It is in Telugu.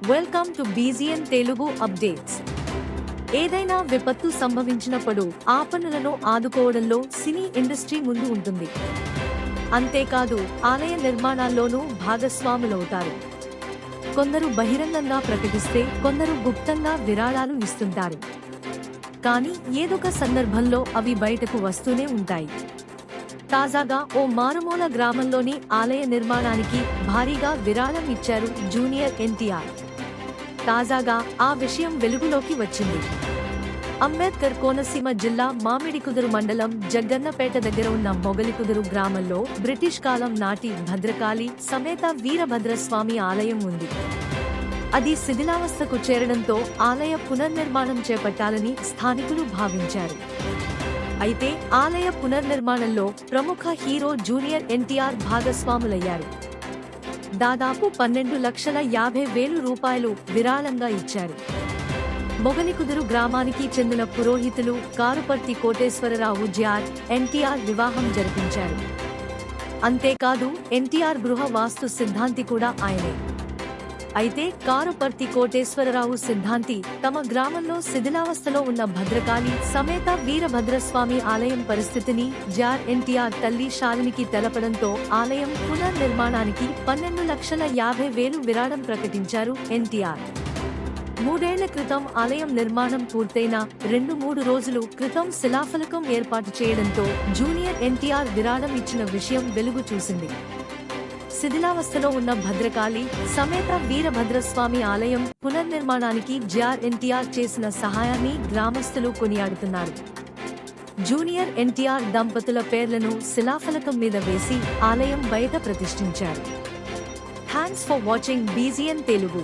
Welcome to బీజీఎన్ Telugu updates. ఏదైనా విపత్తు సంభవించినప్పుడు ఆ పనులను ఆదుకోవడంలో సినీ ఇండస్ట్రీ ముందు ఉంటుంది. అంతేకాదు ఆలయ నిర్మాణాల్లోనూ భాగస్వాములవుతారు. కొందరు బహిరంగంగా ప్రకటిస్తే కొందరు గుప్తంగా విరాళాలు ఇస్తుంటారు. కానీ ఏదొక సందర్భంలో అవి బయటకు వస్తూనే ఉంటాయి. తాజాగా ఓ మారుమూల గ్రామంలోని ఆలయ నిర్మాణానికి భారీగా విరాళం ఇచ్చారు జూనియర్ ఎన్టీఆర్. తాజాగా ఆ విషయం వెలుగులోకి వచ్చింది. అంబేద్కర్ కోనసీమ జిల్లా మామిడికుదురు మండలం జగ్గన్నపేట దగ్గర ఉన్న మొగలికుదురు గ్రామంలో బ్రిటిష్ కాలం నాటి భద్రకాళి సమేత వీరభద్రస్వామి ఆలయం ఉంది. అది శిథిలావస్థకు చేరడంతో ఆలయ పునర్నిర్మాణం చేపట్టాలని స్థానికులు భావించారు. అయితే ఆలయ పునర్నిర్మాణంలో ప్రముఖ హీరో జూనియర్ ఎన్టీఆర్ భాగస్వాములయ్యారు. దాదాపు 12,50,000 రూపాయలు విరాళంగా ఇచ్చారు. మొగలికుదురు గ్రామానికి చెందిన పురోహితులు కారుపర్తి కోటేశ్వరరావు జార్ ఎన్టీఆర్ వివాహం జరిపించారు. అంతేకాదు ఎన్టీఆర్ గృహ వాస్తు సిద్ధాంతి కూడా ఆయనే. అయితే కారుపర్తి కోటేశ్వరరావు సిద్ధాంతి తమ గ్రామంలో శిథిలావస్థలో ఉన్న భద్రకాళి సమేత వీరభద్రస్వామి ఆలయం పరిస్థితిని జార్ ఎన్టీఆర్ తల్లి శాలినికి తెలపడంతో ఆలయం పునర్నిర్మాణానికి 12,50,000 విరాళం ప్రకటించారు ఎన్టీఆర్. 3 ఏళ్ల క్రితం ఆలయం నిర్మాణం పూర్తయిన 2-3 రోజులు క్రితం శిలాఫలకం ఏర్పాటు చేయడంతో జూనియర్ ఎన్టీఆర్ విరాళం ఇచ్చిన విషయం వెలుగు చూసింది. శిథిలావస్థలో ఉన్న భద్రకాళి సమేత వీరభద్రస్వామి ఆలయం పునర్నిర్మాణానికి జార్ ఎన్టీఆర్ చేసిన సహాయాన్ని గ్రామస్తులు కొనియాడుతున్నారు. జూనియర్ ఎన్టీఆర్ దంపతుల పేర్లను శిలాఫలకం మీద వేసి ఆలయం బయట ప్రతిష్ఠించారు. Thanks for watching BGN Telugu.